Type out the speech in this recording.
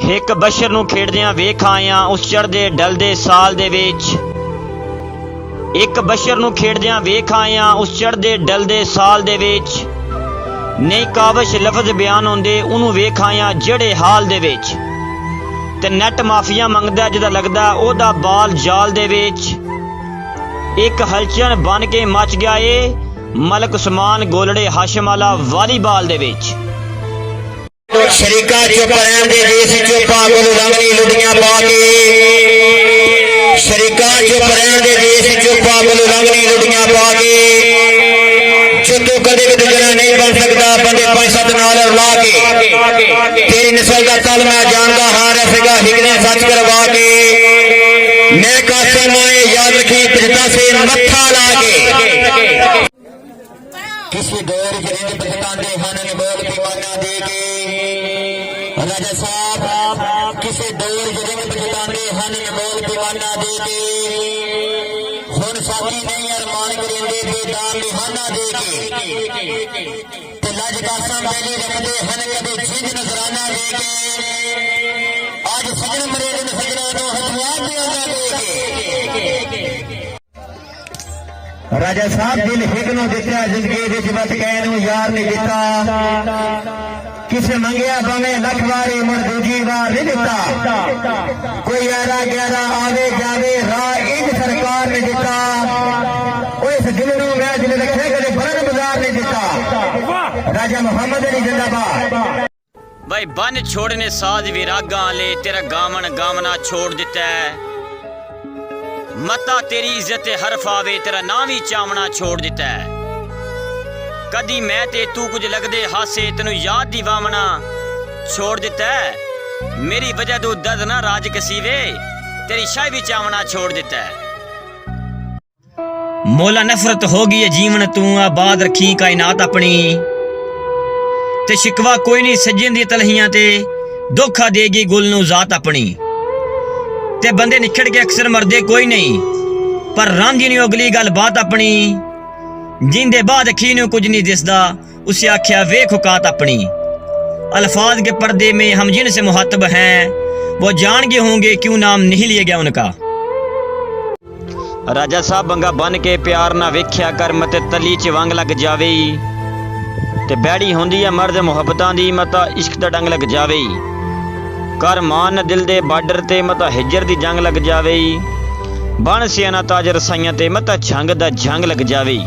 एक बशर नूं खेड़दियां वेख आया उस चढ़दे डलदे साल दे विच। एक बशर नूं खेड़दियां वेख आया उस चढ़दे डलदे साल दे विच। नहीं कावश लफज बयान होंदे उन्होंने वेख आया जड़े हाल दे विच। ते नैट माफिया मंगदा जिदा लगदा ओदा बाल जाल दे विच। एक हलचन बन के मच गया ए मलक उस्मान गोलड़े हाशम वाला वालीबाल दे विच। शरीका चुप रहन दे देश चुप पागल रंगनी लुटियां पा के। शरीका चुप रहन दे देश चुप पागल रंगनी लुटियां पा के। जो कदे भी दुगना नहीं बन सकता बंदे 5-7 नाल ला के। तेरी नस्ल का तल मैं जानदा हां रसेगा हिगने सच करवा के। मैं कासम आए याद रखी पिता से मत्था ला के। किसी दौर जरिंद पछतांदे हन बोल दीवाना दे के। राजा साहब किसी दौर जरिंद पछतांदे हन बोल दीवाना दे के। हुन साथी नहीं अरमान करेंदे बेदान निहाना दे के। ते लज कासम बेली रखदे हन कदे जिंद नजराना दे के। आज सजन मरेद सजना नो हथियार दे के। राजा साहब दिल हिक नूं दिता जिंदगी विच बच गए नूं यार नहीं दिता। किसे मंगिया भावें लख वारी मुड़ दूजी वार नहीं दिता। कोई 11-11 आवे जावे राह इंज सरकार ने दिता। इस दिल नूं मैं दिल रखे कदे बरन बाजार नहीं दिता। राजा मोहम्मद अली जिंदाबाद। भाई बन छोड़ने साज विरागा ले तेरा गावन गावना छोड़ दिता है। मता तेरी इज्जत हरफ आवे तेरा नाम ही चावना छोड़ दिता है। कदी मैं ते तू कुछ लगदे हासे तेनू याद दी वावना छोड़ दिता है। मेरी वजह तो दर्द ना राज कसीवे तेरी शाही भी चावना छोड़ दिता है। मोला नफरत होगी है जीवन तू आबाद रखी कायनात अपनी। ते शिकवा कोई नहीं सज्जन दी तलहियां ते धोखा देगी गुल नू जात अपनी। ते बंदे निखड़ के अक्सर मरदे कोई नहीं पर रांझी नहीं अगली गल बात अपनी। जिंदे बाद अखी नू कुछ नहीं दिसदा उसे आख्या वेख औकात अपनी। अल्फाज के पर्दे में हम जिनसे मुहातब हैं वो जान गए होंगे क्यों नाम नहीं लिया गया उनका। राजा साहब बंगा बन के प्यार ना वेख्या कर मते तली च वंग लग जावे। ते बैड़ी होंदी है मर्द मुहब्बतां दी मता इश्क दा डंग लग जावे। कर मान दिल दे बार्डर ते मता हिजर दी जंग लग जावे। बन सियाना ताज रसाइयां ते मता झंग दा झंग लग जावे।